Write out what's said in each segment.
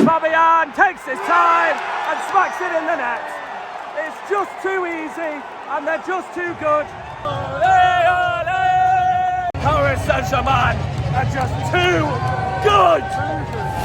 Fabian takes his time and smacks it in the net. It's just too easy and they're just too good. Paris Saint Germain are just too good.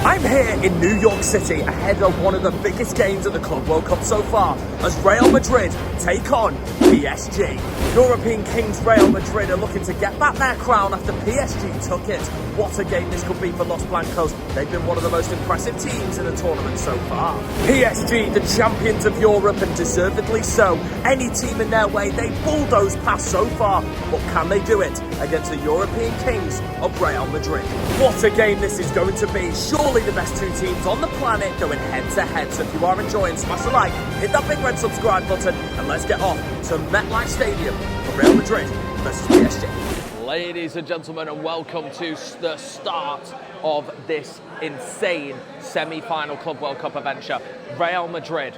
I'm here in New York City ahead of one of the biggest games at the Club World Cup so far as Real Madrid take on PSG. European Kings Real Madrid are looking to get back their crown after PSG took it. What a game this could be for Los Blancos. They've been one of the most impressive teams in the tournament so far. PSG, the champions of Europe, and deservedly so. Any team in their way, they bulldoze past so far. But can they do it against the European Kings of Real Madrid? What a game this is going to be. Surely the best two teams on the planet going head to head. So if you are enjoying, smash a like, hit that big red subscribe button, and let's get off to MetLife Stadium for Real Madrid versus PSG. Ladies and gentlemen, and welcome to the start of this insane semi-final Club World Cup adventure. Real Madrid,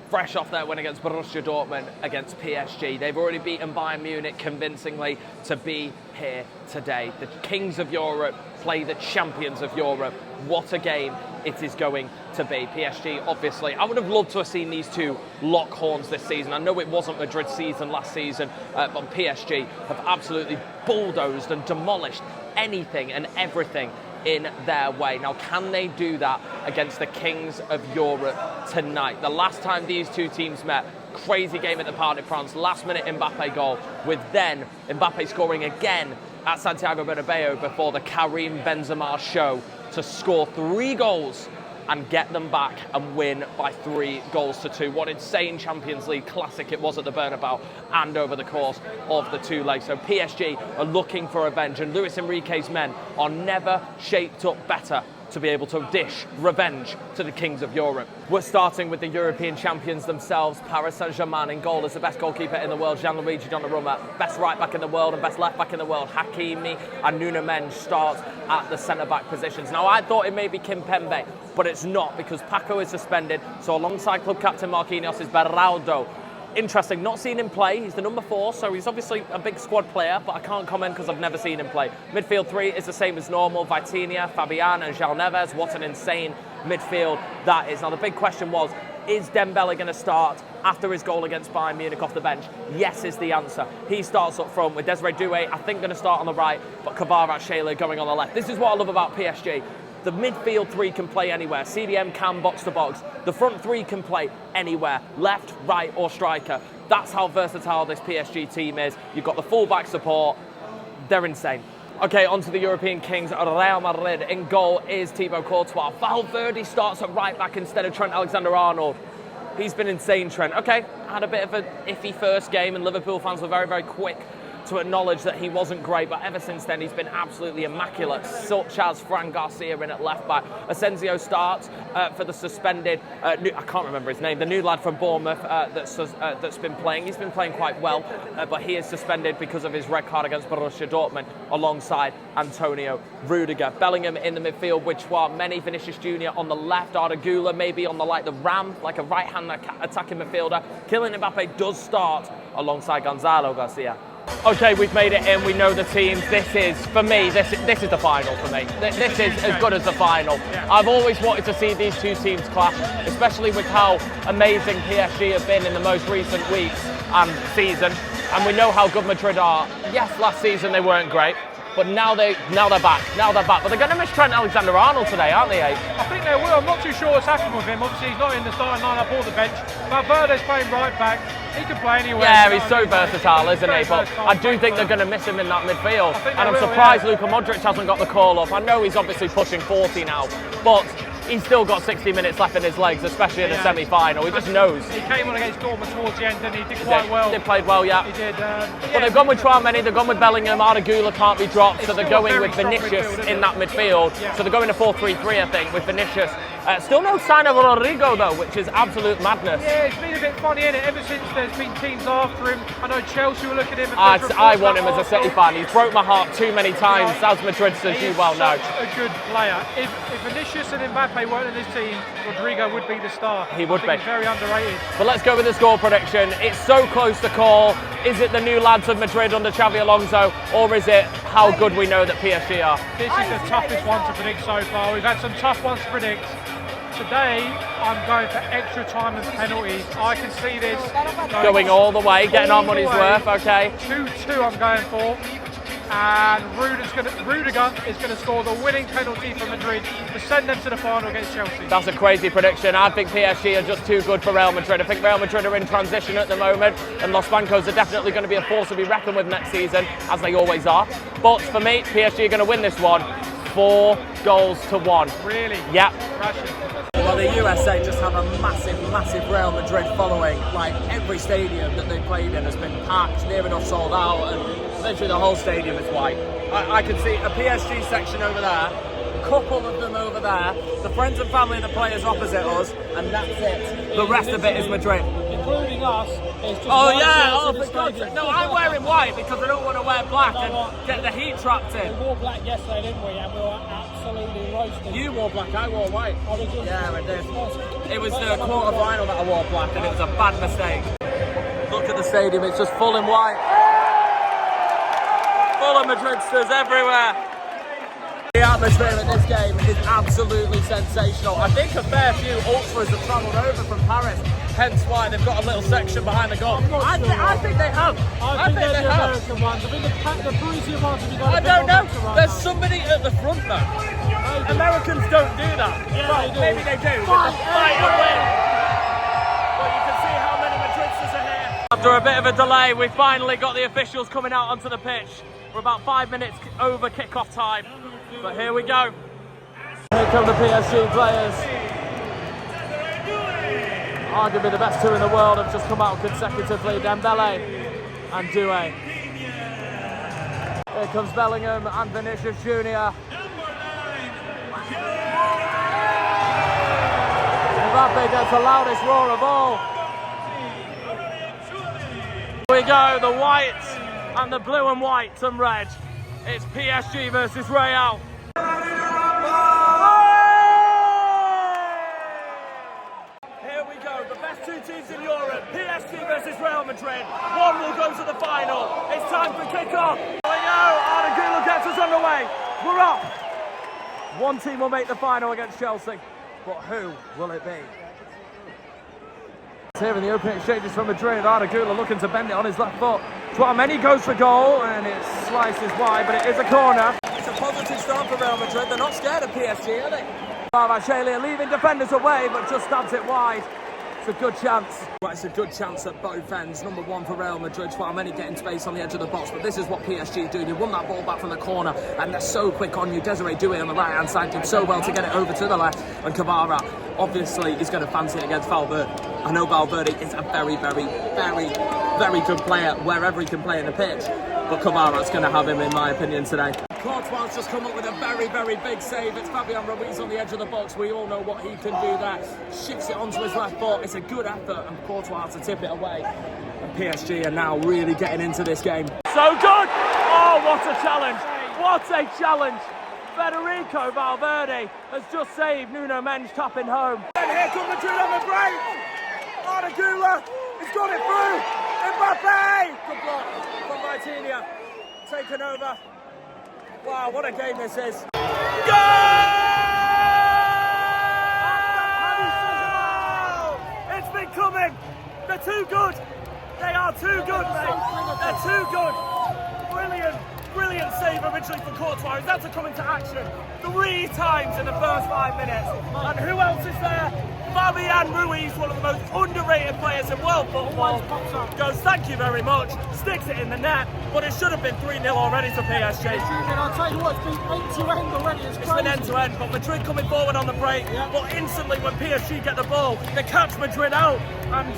fresh off their win against Borussia Dortmund against PSG. They've already beaten Bayern Munich convincingly to be here today. The Kings of Europe play the champions of Europe. What a game it is going to be. PSG, obviously, I would have loved to have seen these two lock horns this season. I know it wasn't Madrid's season last season, but PSG have absolutely bulldozed and demolished anything and everything in their way. Now, can they do that against the Kings of Europe tonight? The last time these two teams met, crazy game at the Parc des Princes, last minute Mbappe goal, with then Mbappe scoring again at Santiago Bernabeu before the Karim Benzema show to score 3 goals and get them back and win by 3-2. What insane Champions League classic it was at the Bernabeu and over the course of the 2 legs. So PSG are looking for revenge, and Luis Enrique's men are never shaped up better to be able to dish revenge to the Kings of Europe. We're starting with the European champions themselves. Paris Saint Germain in goal as the best goalkeeper in the world, Gianluigi Donnarumma. Best right back in the world and best left back in the world, Hakimi and Nuno Mendes start at the centre back positions. Now, I thought it may be Kimpembe, but it's not, because Paco is suspended. So alongside club captain Marquinhos is Beraldo. Interesting, not seen him play. He's the number 4, so he's obviously a big squad player, but I can't comment because I've never seen him play. Midfield 3 is the same as normal. Vitinha, Fabian and João Neves. What an insane midfield that is. Now, the big question was, is Dembele going to start after his goal against Bayern Munich off the bench? Yes is the answer. He starts up front with Desiree Doué, I think, going to start on the right, but Kvaratskhelia going on the left. This is what I love about PSG. The midfield 3 can play anywhere. CDM can box to box. The front 3 can play anywhere. Left, right or striker. That's how versatile this PSG team is. You've got the full-back support. They're insane. Okay, on to the European Kings. Real Madrid. In goal is Thibaut Courtois. Valverde starts at right back instead of Trent Alexander-Arnold. He's been insane, Trent. Okay, had a bit of an iffy first game, and Liverpool fans were very, very quick to acknowledge that he wasn't great, but ever since then he's been absolutely immaculate, such as Fran Garcia in at left back. Asensio starts for the suspended, I can't remember his name, the new lad from Bournemouth that's been playing. He's been playing quite well, but he is suspended because of his red card against Borussia Dortmund alongside Antonio Rudiger. Bellingham in the midfield, which were many. Vinicius Jr. on the left, Arda Güler maybe on the ram, like a right-hand attacking midfielder. Kylian Mbappe does start alongside Gonzalo Garcia. Okay, we've made it in. We know the teams. This is, for me, this is the final for me. This is as good as the final. I've always wanted to see these two teams clash, especially with how amazing PSG have been in the most recent weeks and season. And we know how good Madrid are. Yes, last season they weren't great, but now they're back. But they're going to miss Trent Alexander-Arnold today, aren't they, Abe? I think they will. I'm not too sure what's happened with him. Obviously, he's not in the starting lineup or the bench. Valverde's playing right back. He can play anywhere. Yeah, he's so versatile, isn't he? But I do think they're going to miss him in that midfield. And I'm surprised Luka Modric hasn't got the call up. I know he's obviously pushing 40 now, but he's still got 60 minutes left in his legs, especially in the semi-final. He just knows. He came on against Dortmund towards the end, and he did quite well. He played well, yeah. He did. But they've gone with Tchouaméni, they've gone with Bellingham, Arda Güler can't be dropped, so they're going with Vinicius in that midfield. So they're going to 4-3-3, I think, with Vinicius. Still no sign of Rodrigo, though, which is absolute madness. Yeah, it's been a bit funny, isn't it? Ever since there's been teams after him. I know Chelsea were looking at him. I want him as a City fan. He's broke my heart too many times, as Madrid, as you well know. A good player. If Vinicius and Mbappe weren't in this team, Rodrigo would be the star. He would be. He's very underrated. But let's go with the score prediction. It's so close to call. Is it the new lads of Madrid under Xavi Alonso, or is it how good we know that PSG are? This is the toughest one to predict so far. We've had some tough ones to predict. Today, I'm going for extra time and penalties. I can see this Going all the way, getting our all the money's way. worth, okay. 2-2 I'm going for. And Rudiger is going to score the winning penalty for Madrid to send them to the final against Chelsea. That's a crazy prediction. I think PSG are just too good for Real Madrid. I think Real Madrid are in transition at the moment, and Los Blancos are definitely going to be a force to be reckoned with next season, as they always are. But for me, PSG are going to win this one 4-1. Really? Yep. Well, the USA just have a massive Real Madrid following. Like, every stadium that they've played in has been packed, near enough sold out, and literally the whole stadium is white. I can see a PSG section over there, a couple of them over there, the friends and family of the players opposite us, and that's it. The rest of it is Madrid. Including us. Oh yeah, for God's sake. No, I'm wearing white because I don't want to wear black and get the heat trapped in. We wore black yesterday, didn't we? And we were absolutely roasted. You wore black, I wore white. Yeah, I did. It It was the quarter final that I wore black, and it was a bad mistake. Look at the stadium, it's just full in white. Full of Madridsters everywhere. The atmosphere in this game is absolutely sensational. I think a fair few ultras have travelled over from Paris, hence why they've got a little section behind the goal. I think they have. I think they're the American ones. I think the Parisian ones have got I don't know. There's somebody at the front though. Americans don't do that. Yeah, well, they do. maybe they do. With the fight and win. But you can see how many Madridsters are here. After a bit of a delay, we finally got the officials coming out onto the pitch. We're about 5 minutes over kick-off time. But here we go. Here come the PSG players. Arguably the best two in the world have just come out consecutively. Dembele and Doué. Here comes Bellingham and Vinicius Jr. Mbappe gets the loudest roar of all. Here we go, the white and the blue and white and red. It's PSG versus Real. Here we go, the best two teams in Europe. PSG versus Real Madrid. One will go to the final. It's time for kick-off. Here we go, Arda Güler gets us underway. We're up. One team will make the final against Chelsea, but who will it be? Here in the opening exchanges from Madrid, Arda Güler looking to bend it on his left foot. Tchouameni goes for goal, and it slices wide, but it is a corner. It's a positive start for Real Madrid. They're not scared of PSG, are they? Kvaratskhelia leaving defenders away, but just stabs it wide. It's a good chance. Well, it's a good chance at both ends. Number one for Real Madrid. Tchouameni getting space on the edge of the box, but this is what PSG do. They won that ball back from the corner, and they're so quick on you. Desiree Doué on the right-hand side did so well to get it over to the left, and Kvara, obviously, is going to fancy it against Valverde. I know Valverde is a very good player wherever he can play in the pitch, but Kvara's going to have him, in my opinion, today. Courtois just come up with a very big save. It's Fabian Ruiz on the edge of the box. We all know what he can do there. Shifts it onto his left foot. It's a good effort, and Courtois has to tip it away. And PSG are now really getting into this game. So good! Oh, what a challenge! What a challenge! Federico Valverde has just saved Nuno Mendes tapping home. And here come Madrid on the break! Arda Güler has got it through! Mbappe! Good block from Vitinha. Taken over. Wow, what a game this is. Goal! It's been coming. They're too good. They are too good, mate. They're too good. Brilliant save originally from Courtois. He's had to come into action 3 times in the first 5 minutes. And who else is there? Fabian Ruiz, one of the most underrated players in world football, goes, thank you very much, sticks it in the net, but it should have been 3-0 already to PSG. And I'll tell you what, it's been end-to-end already. It's been end-to-end, but Madrid coming forward on the break, but instantly when PSG get the ball, they catch Madrid out, and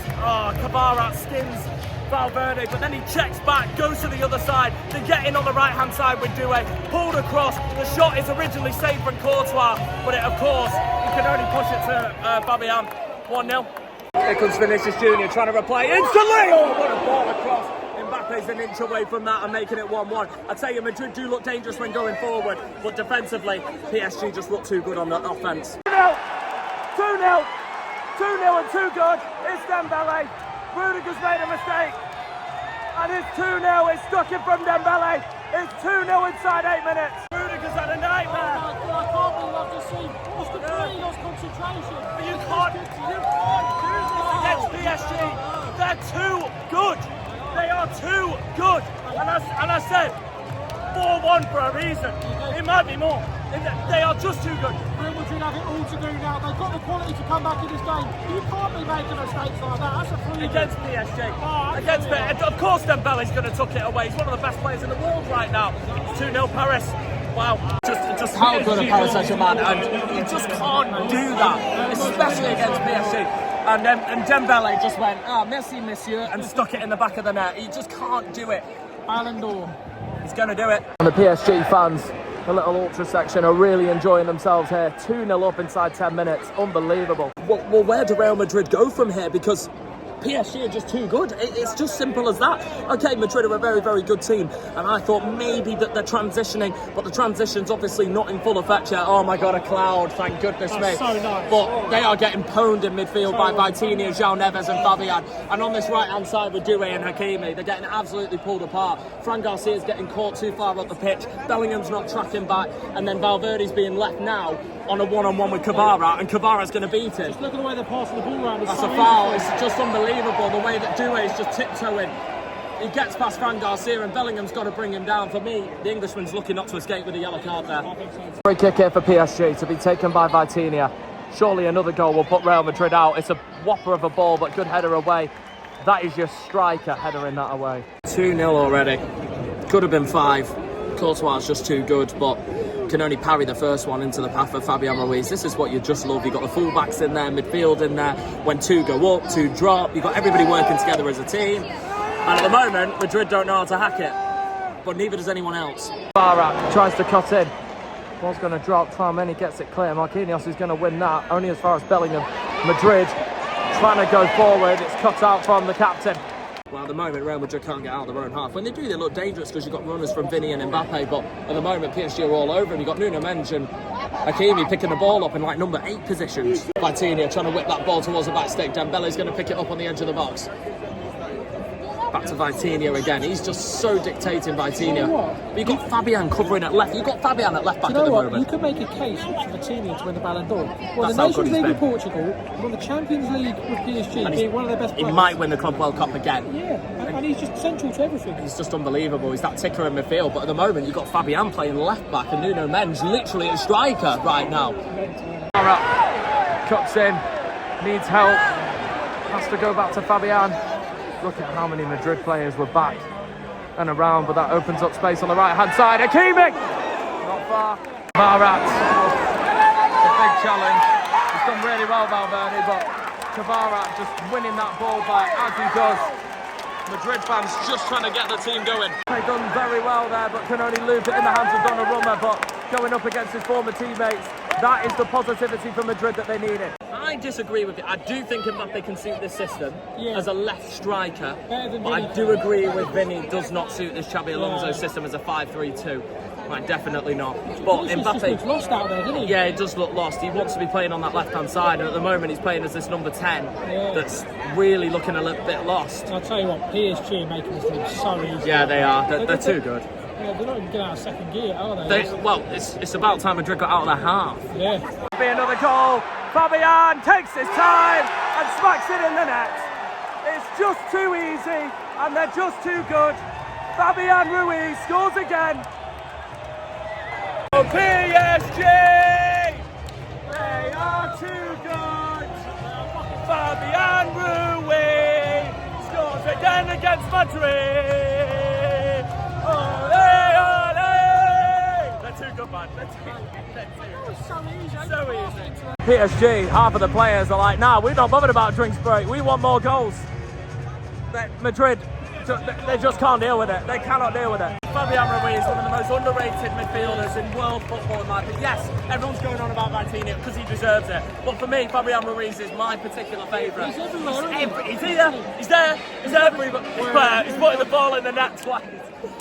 Kvara skins Valverde, but then he checks back, goes to the other side, they get in on the right-hand side with Doué, pulled across, the shot is originally saved from Courtois, but it, of course, he can only push it to Fabian. 1-0. Here comes Vinicius Jr. trying to replay instantly! Oh, what a ball across! Mbappe's an inch away from that and making it 1-1. I tell you, Madrid do look dangerous when going forward, but defensively, PSG just look too good on the offence. 2-0! 2-0! 2-0 and too good. It's Dembele. Rudiger's made a mistake. And it's 2-0. It's stuck in from Dembele. It's 2-0 inside 8 minutes. Rudiger's had a nightmare. I can't believe I've just Messi, what's the play? Lost concentration. You can't do this against PSG. They're too good. They are too good. And I said 4-1 for a reason. It might be more. They are just too good. Real Madrid have it all to do now. They've got the quality to come back in this game. You can't be making mistakes like that. That's a free Against PSG. Against PSG. Of course Dembele's going to tuck it away. He's one of the best players in the world right now. It's 2-0 Paris. Wow. Just How good are Paris Saint Germain? And you just can't do that, especially against PSG. And Dembele just went, merci, monsieur, and stuck it in the back of the net. You just can't do it. Ballon d'Or. He's going to do it. And the PSG fans, the little ultra section, are really enjoying themselves here. 2-0 up inside 10 minutes. Unbelievable. Well, where do Real Madrid go from here? Because PSG are just too good. It's just simple as that. Okay, Madrid are a very, very good team, and I thought maybe that they're transitioning, but the transition's obviously not in full effect yet. Oh my God, a cloud, thank goodness me. That's so nice. But they are getting pwned in midfield by Vitinha, João Neves and Fabian. And on this right-hand side with Doué and Hakimi, they're getting absolutely pulled apart. Fran Garcia's getting caught too far up the pitch. Bellingham's not tracking back, and then Valverde's being left now on a one-on-one with Kvara, and Kvara's going to beat him. Just look at the way they're passing the ball around. That's a foul. It's just unbelievable the way that Doué is just tiptoeing. He gets past Fran Garcia and Bellingham's got to bring him down. For me, the Englishman's lucky not to escape with a yellow card there. Free kick here for PSG to be taken by Vitinha. Surely another goal will put Real Madrid out. It's a whopper of a ball, but good header away. That is your striker headering that away. 2-0 already. Could have been 5. Courtois is just too good, but can only parry the first one into the path of Fabian Ruiz. This is what you just love. You've got the fullbacks in there, midfield in there. When 2 go up, 2 drop, you've got everybody working together as a team. And at the moment, Madrid don't know how to hack it, but neither does anyone else. Barak tries to cut in. Ball's going to drop. Tchouaméni gets it clear. Marquinhos is going to win that. Only as far as Bellingham. Madrid trying to go forward. It's cut out from the captain. Well, at the moment, Real Madrid can't get out of their own half. When they do, they look dangerous because you've got runners from Vinny and Mbappe, but at the moment, PSG are all over him. You've got Nuno Mendes and Hakimi picking the ball up in like number 8 positions. Vitinha trying to whip that ball towards the back stick. Dembele's going to pick it up on the edge of the box. Back to Vitinha again. He's just so dictating, Vitinha. But you've got Fabian covering at left. You've got Fabian at left back at the moment. You could make a case for Vitinha to win the Ballon d'Or. Well, That's the how good Nations he's League been. with Portugal, won the Champions League with PSG, being one of their best He players. might win the Club World Cup again. Yeah, and he's just central to everything. He's just unbelievable. He's that ticker in midfield. But at the moment, you've got Fabian playing left back and Nuno Mendes literally a striker right now. Barak cuts in. Needs help. Has to go back to Fabian. Look at how many Madrid players were back and around, but that opens up space on the right-hand side. Hakimi! Not far. Barak. It's a big challenge. He's done really well, Valverde, but Kvara just winning that ball back as he does. Madrid fans just trying to get the team going. They've done very well there, but can only loop it in the hands of Donnarumma, but going up against his former teammates, that is the positivity for Madrid that they needed. I disagree with it. I do think Mbappe can suit this system as a left striker, but I do agree with Vinny does not suit this Xabi Alonso system as a 5-3-2. Right, definitely not. But Mbappe He's lost out there, didn't he? Yeah, he does look lost. He wants to be playing on that left-hand side, and at the moment he's playing as this number 10 that's really looking a little bit lost. I'll tell you what, PSG are making this league so easy. Yeah, they are. They're too good. Yeah, they're not even getting out of second gear, are they? Well, it's about time Madrid got out of their half. Yeah. Be another goal. Fabian takes his time and smacks it in the net. It's just too easy and they're just too good. Fabian Ruiz scores again. Oh, PSG! They are too good. Fabian Ruiz scores again against Madrid. Ole, ole! They're too good, man. They're too so easy. PSG, half of the players are like, nah, we're not bothered about drinks break. We want more goals. Madrid, they just can't deal with it. They cannot deal with it. Fabian Ruiz, one of the most underrated midfielders in world football, in my opinion. Yes, everyone's going on about Vitinha because he deserves it. But for me, Fabian Ruiz is my particular favourite. He's everywhere, He's here, he's there, he's everywhere. He's putting the ball in the net twice.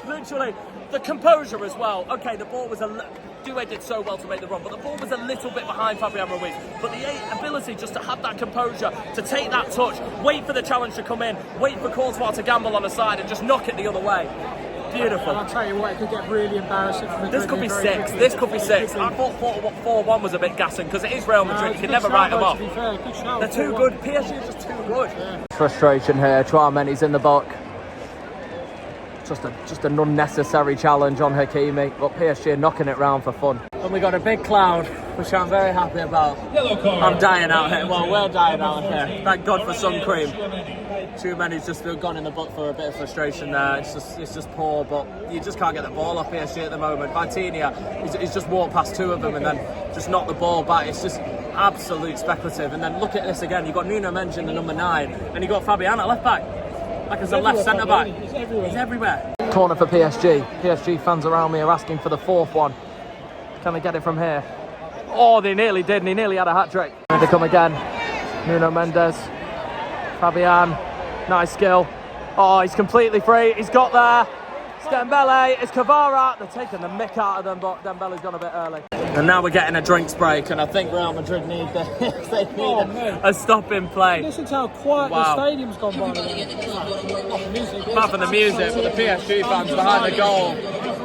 Literally. The composure as well. Okay, the ball was Doué did so well to make the run, but the ball was a little bit behind Fabian Ruiz. But the ability just to have that composure, to take that touch, wait for the challenge to come in, wait for Courtois to gamble on the side and just knock it the other way. beautiful. And I'll tell you what, it could get really embarrassing for Madrid. This could be very 6. quickly. This could be 6. I thought 4-1 was a bit gassing because it is Real Madrid. You can never write them off. They're too good. PSG are just too good. Yeah. Frustration here. Chouameni's in the book. Just an unnecessary challenge on Hakimi, but PSG are knocking it round for fun. And we got a big cloud, which I'm very happy about. I'm dying out here. Well, we're dying out here. Thank God for sun cream. Too many's just gone in the book for a bit of frustration there. It's just poor, but you just can't get the ball off PSG at the moment. Vitinha, he's just walked past 2 of them and then just knocked the ball back. It's just absolute speculative. And then look at this again. You've got Nuno Mendes in the number 9, and you've got Fabian at left back. Like as a left centre back. He's everywhere. He's everywhere. Corner for PSG. PSG fans around me are asking for the 4th one. Can they get it from here? Oh, they nearly did, and he nearly had a hat-trick. Here they come again. Nuno Mendes. Fabian. Nice skill. Oh, he's completely free. He's got there. It's Dembele. It's Kvara. They're taking the mick out of them, but Dembele's gone a bit early. And now we're getting a drinks break, and I think Real Madrid need a stop in play. Listen to how quiet the stadium's gone by. Apart from the music, but the PSG fans behind the goal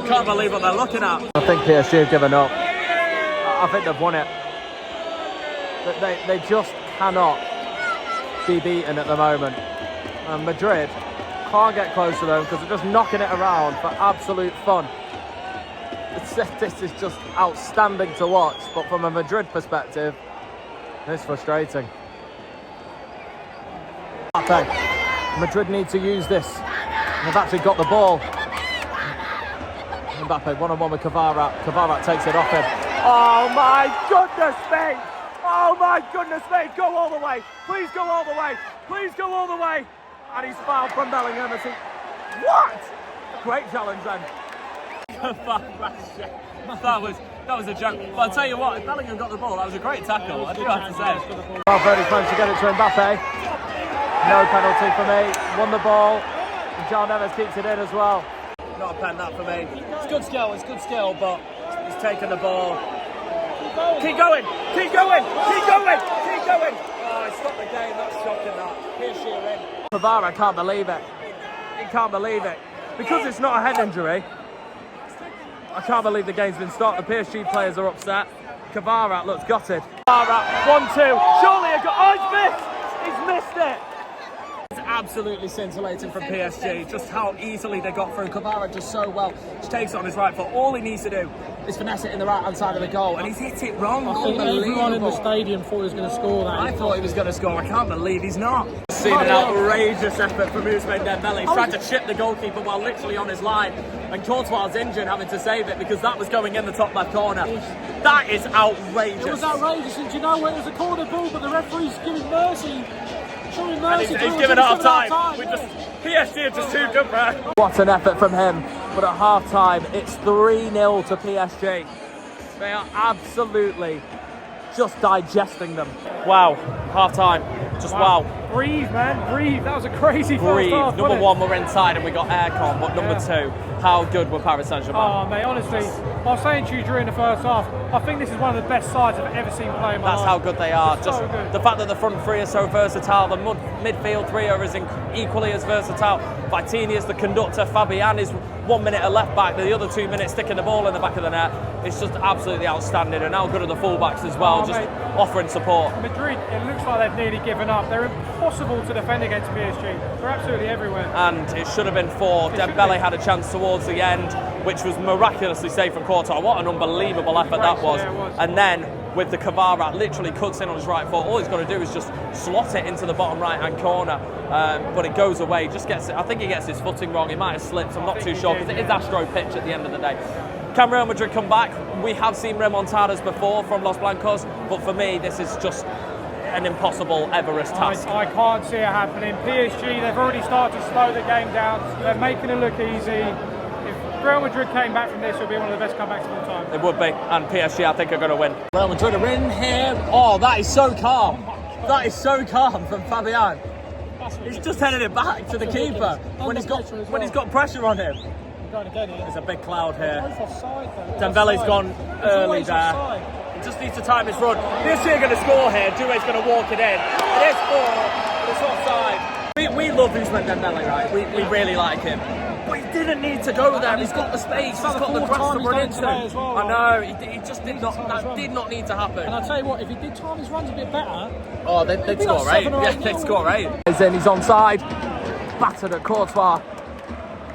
can't believe what they're looking at. I think PSG have given up. I think they've won it. They just cannot be beaten at the moment. And Madrid can't get close to them because they're just knocking it around for absolute fun. This is just outstanding to watch, but from a Madrid perspective, it's frustrating. Madrid need to use this. They've actually got the ball. Mbappe, one-on-one with Kvara. Kvara takes it off him. Oh my goodness me! Oh my goodness me! Go all the way! Please go all the way! Please go all the way! And he's fouled from Bellingham. What? Great challenge then. That was a joke. But I'll tell you what, if Bellingham got the ball, that was a great tackle. I do have to say. Valverde's managed to get it to Mbappe. No penalty for me. Won the ball. And John Neves keeps it in as well. Not a pen that for me. It's good skill, but he's taken the ball. Keep going! Keep going! Keep going! Keep going! Oh, he stopped the game. That's shocking. That. PSG are in. Kvara can't believe it. He can't believe it. Because it's not a head injury, I can't believe the game's been stopped. The PSG players are upset. Kvara looks gutted. Kvara, 1-2. Surely a goal. Oh, he's missed! He's missed it! It's absolutely scintillating from PSG. Just how easily they got through. Kvara does so well. Just takes it on his right foot. All he needs to do is finesse it in the right-hand side of the goal. And he's hit it wrong. I think everyone in the stadium thought he was going to score that. I thought he was going to score. I can't believe he's not. Seen an outrageous effort from Ousmane Dembele. He's tried to chip the goalkeeper while literally on his line. And Courtois injured, having to save it because that was going in the top left corner. That is outrageous. It was outrageous. And do you know what? It was a corner ball, but the referee's giving mercy. Showing mercy. He's given half time. PSG are just too good, bro. What an effort from him. But at half time, it's 3-0 to PSG. They are absolutely just digesting them. Wow, half time. Just wow. Breathe, man, breathe. That was a crazy first half. Number 1, we're inside and we got aircon, but number 2, how good were Paris Saint Germain? Oh, mate, honestly, I was saying to you during the first half, I think this is one of the best sides I've ever seen play in my life. That's how good they are. It's Just so good. the fact that the front 3 are so versatile, the midfield 3 are equally as versatile. Vitinha is the conductor, Fabian is 1 minute at left back, the other 2 minutes sticking the ball in the back of the net. It's just absolutely outstanding, and how good are the fullbacks as well, just mate. offering support. Madrid, it looks like they've nearly given up. They're impossible to defend against PSG. They're absolutely everywhere. And it should have been 4. Dembele had a chance towards the end, which was miraculously saved from Courtois. What an unbelievable effort that was. Yeah, it was. And then with the Kvara, literally cuts in on his right foot. All he's got to do is just slot it into the bottom right-hand corner. But it goes away. Just gets it. I think he gets his footing wrong. He might have slipped. I'm not too sure because it is Astro pitch at the end of the day. Can Real Madrid come back? We have seen remontadas before from Los Blancos, but for me, this is just an impossible Everest task. I can't see it happening. PSG, they've already started to slow the game down. They're making it look easy. If Real Madrid came back from this, it would be one of the best comebacks of all time. It would be, and PSG, I think, are going to win. Real Madrid are in here. Oh, that is so calm. That is so calm from Fabian. He's just headed it back to the keeper when he's got pressure on him. There's a big cloud here. Dembele's gone early there. He just needs to time his run. PSG are going to score here. Doué's going to walk it in. It is 4, but it's offside. we love Ousmane Dembele, right? We really like him. But he didn't need to go there. He's got the space. He's got the grass to run into. As well, I know. He just did not. That did not need to happen. And I'll tell you what, if he did time his runs a bit better, Oh, they'd score like 8. 7 or Yeah, 8 they'd nil. score 8. He's in, he's onside. Battered at Courtois.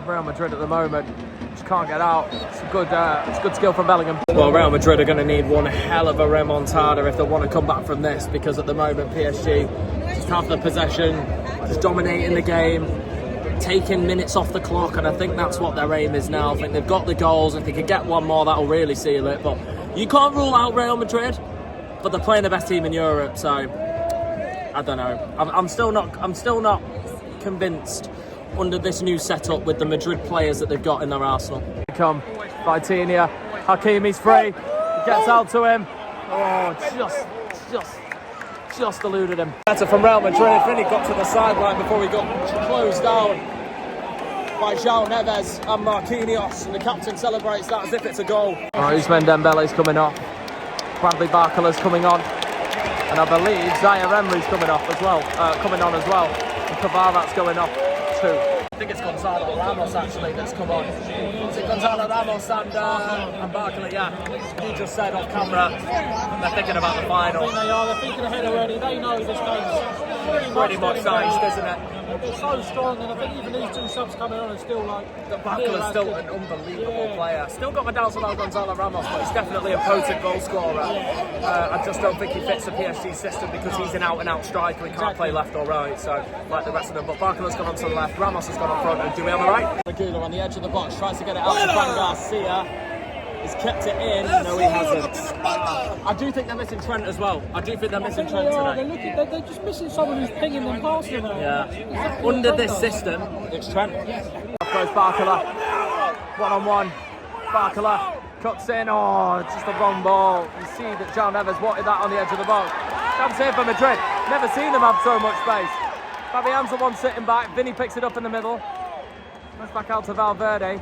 Real Madrid at the moment. Just can't get out. It's good skill from Bellingham. Well, Real Madrid are going to need one hell of a remontada if they want to come back from this, because at the moment PSG just have the possession, just dominating the game, taking minutes off the clock, and I think that's what their aim is now. I think they've got the goals. If they could get one more, that'll really seal it. But you can't rule out Real Madrid, but they're playing the best team in Europe, so I don't know. I'm still not convinced under this new setup with the Madrid players that they've got in their arsenal. Come, Vitinha, Hakimi's free, he gets out to him. Oh, just eluded him. Better from Real Madrid, then he got to the sideline before he got closed down by João Neves and Marquinhos, and the captain celebrates that as if it's a goal. Oh, Ousmane Dembele's coming off, Bradley Barcola's coming on, and I believe Zaire Emery's coming on as well, and Kvara's going off too. I think it's Gonzalo Ramos actually that's come on. Is it Gonzalo Ramos and Barcola? Yeah, he just said off camera they're thinking about the final. I think they are. They're thinking ahead already. They know this game's Pretty much diced, isn't it? They're so strong, and I think even these 2 subs coming on are still like. Barcola's still an unbelievable player. Still got my doubts about Gonzalo Ramos, but he's definitely a potent goal scorer. I just don't think he fits the PSG system because he's an out-and-out striker. He can't play left or right, so like the rest of them. But Barcola's gone on to the left, Ramos has gone on front, and Dewey on the right. Regula on the edge of the box tries to get it out to Fran Garcia. He's kept it in. No, he hasn't. I do think they're missing Trent as well. I do think they're missing Trent today. They're just missing someone who's pinging them past them. Yeah. Under this system, it's Trent. Off goes Barcola. 1-on-1. Barcola cuts in. Oh, it's just the wrong ball. You see that João Neves wanted that on the edge of the box. Chance here for Madrid. Never seen them have so much space. Fabian's the one sitting back. Vinny picks it up in the middle. Goes back out to Valverde.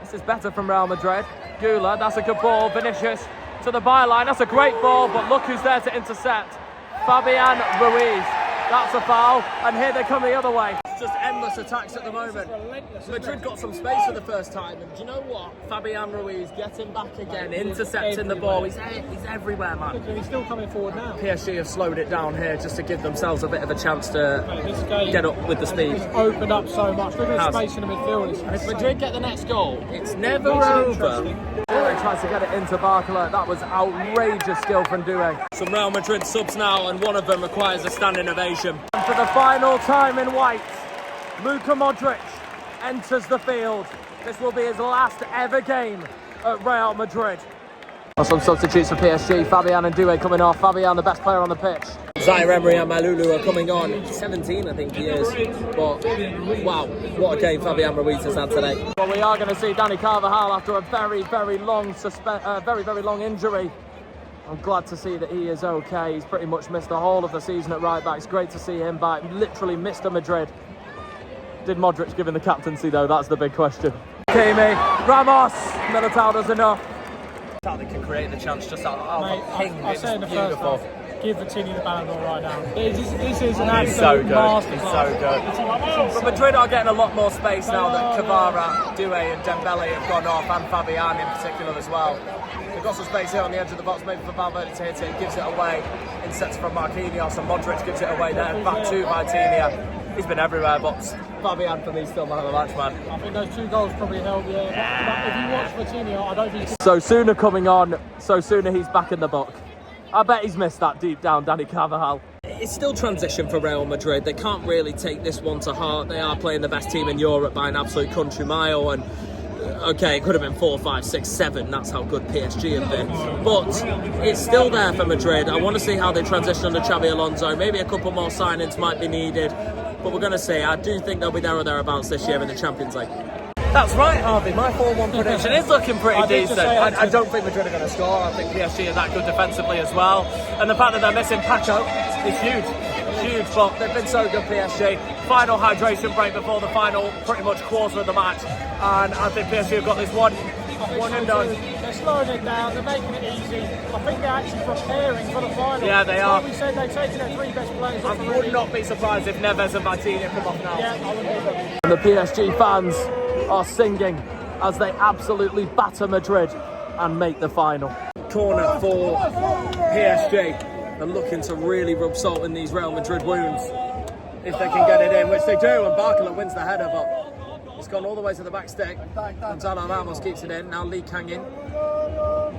This is better from Real Madrid. Gula, that's a good ball. Vinicius to the byline. That's a great ball, but look who's there to intercept. Fabian Ruiz. That's a foul, and here they come the other way. It's just endless attacks at the moment. Madrid got some space for the first time, and do you know what? Fabian Ruiz getting back again, intercepting the ball. He's everywhere, man. He's still coming forward now. PSG have slowed it down here just to give themselves a bit of a chance to get up with the speed. It's opened up so much. Look at the space in the midfield. And if Madrid get the next goal, it's never over. Doué tries to get it into Barcola. That was outrageous skill from Doué. Some Real Madrid subs now, and one of them requires a standing ovation. And for the final time in white, Luka Modric enters the field. This will be his last ever game at Real Madrid. Some substitutes for PSG. Fabian and Doué coming off. Fabian, the best player on the pitch. Zaire Emery and Malulu are coming on. 17, I think he is. But wow, what a game Fabian Ruiz has had today. Well, we are going to see Dani Carvajal after a very long injury. I'm glad to see that he is okay. He's pretty much missed the whole of the season at right back. It's great to see him back. Literally Mr. Madrid. Did Modric give him the captaincy though? That's the big question. Hakimi, Ramos, Militao does enough. How they can create the chance just out of ping. I said in the first beautiful. half, give Vitinha the Ballon d'Or right now. This is an He's so absolute good. masterclass. He's so good. But Madrid are getting a lot more space now that Kvara, Doué and Dembele have gone off, and Fabian in particular as well. They've got some space here on the edge of the box, maybe for Valverde to hit it. He gives it away. Insets from Marquinhos, and Modric gives it away there. Back to Vitinha. He's been everywhere, but Fabian for me still man of the match, man. I think those 2 goals probably help, yeah. But if you watch Vitinha, I don't think he's... So sooner coming on, so sooner he's back in the book. I bet he's missed that deep down, Dani Carvajal. It's still transition for Real Madrid. They can't really take this one to heart. They are playing the best team in Europe by an absolute country mile, and okay, it could have been 4, 5, 6, 7. That's how good PSG have been. But it's still there for Madrid. I want to see how they transition under Xabi Alonso. Maybe a couple more signings might be needed. But we're going to see. I do think they'll be there or thereabouts this year in the Champions League. That's right, Harvey. My 4-1 prediction is looking pretty decent. I don't think Madrid are going to score. I think PSG are that good defensively as well. And the fact that they're missing Paco is huge. Huge, but they've been so good, PSG. Final hydration break before the final pretty much quarter of the match. And I think PSG have got this one and done. slowing it down, they're making it easy. I think they're actually preparing for the final. Yeah, they are. Like we said, they're taking their 3 best players off I the would ready. not be surprised if Neves and Martinez come off now. Yeah, I wouldn't either. And the PSG fans are singing as they absolutely batter Madrid and make the final. Corner for PSG. They're looking to really rub salt in these Real Madrid wounds if they can get it in, which they do, and Barcola wins the header, but it's gone all the way to the back stick. Gonzalo Ramos keeps it in, now Lee Kang in.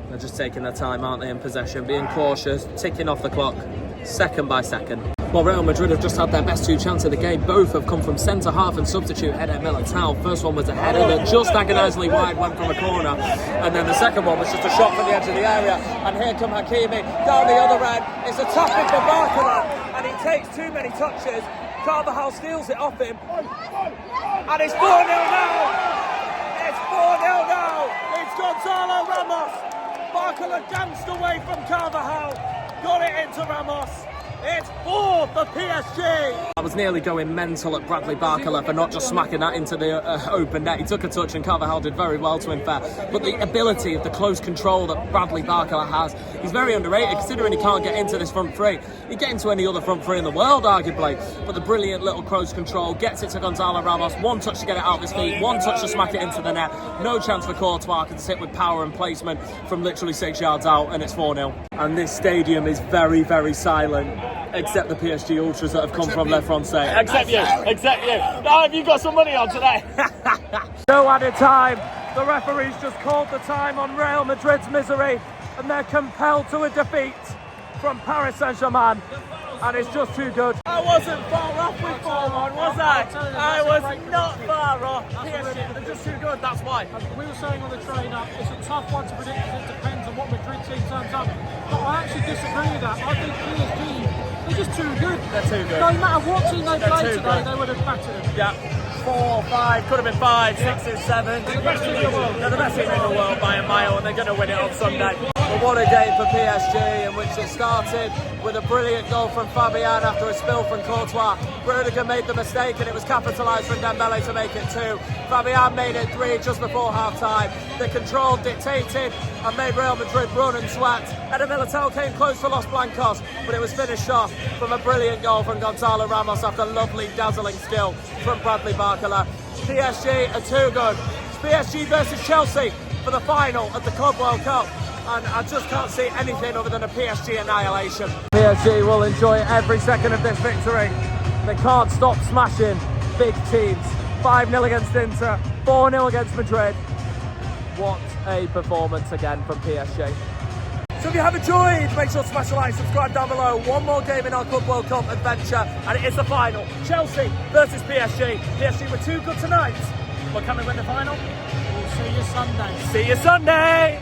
They're just taking their time, aren't they, in possession, being cautious, ticking off the clock, second by second. Well, Real Madrid have just had their best 2 chances of the game. Both have come from centre-half and substitute Eder Militao. First one was a header that just agonisingly wide went from a corner. And then the second one was just a shot from the edge of the area. And here come Hakimi down the other end. It's a tapping for Barcola. And he takes too many touches. Carvajal steals it off him. And it's 4-0 now. It's 4-0 now. It's Gonzalo Ramos. Barcola danced away from Carvajal. Got it into Ramos. It's 4 for PSG. I was nearly going mental at Bradley Barcola for not just smacking that into the open net. He took a touch and Carvajal did very well to him fair. But the ability of the close control that Bradley Barcola has, he's very underrated considering he can't get into this front three. He'd get into any other front three in the world, arguably. But the brilliant little close control gets it to Gonzalo Ramos. 1 touch to get it out of his feet, 1 touch to smack it into the net. No chance for Courtois, can sit with power and placement from literally 6 yards out, and it's 4-0. And this stadium is very, very silent. Except the PSG ultras that have come from their front seat. Except you. Now, have you got some money on today? No added time. The referee's just called the time on Real Madrid's misery, and they're compelled to a defeat from Paris Saint Germain, and it's just too good. I wasn't far off with 4-1, was I? I was not far off. PSG, they're just too good, that's why. We were saying on the train up, it's a tough one to predict because it depends on what Madrid team turns up. But I actually disagree with that. I think PSG, they're just too good. They're too good. No matter what team they They're played too today, good. they would have battered them. Yeah. 4, 5, could have been 5, 6, 7. They're the best team in the world. They're the best team in the world by a mile, and they're going to win it on Sunday. But what a game for PSG, in which it started with a brilliant goal from Fabian after a spill from Courtois. Rudiger made the mistake, and it was capitalised from Dembele to make it 2. Fabian made it 3 just before half-time. The control dictated and made Real Madrid run and sweat. Eder Militao came close for Los Blancos, but it was finished off from a brilliant goal from Gonzalo Ramos after lovely, dazzling skill from Bradley Barcola. PSG are too good. It's PSG versus Chelsea for the final of the Club World Cup. And I just can't see anything other than a PSG annihilation. PSG will enjoy every second of this victory. They can't stop smashing big teams. 5-0 against Inter, 4-0 against Madrid. What a performance again from PSG. So if you have enjoyed, make sure to smash the like, subscribe down below. One more game in our Club World Cup adventure, and it is the final. Chelsea versus PSG. PSG were too good tonight, but can they win the final? We'll see you Sunday. See you Sunday!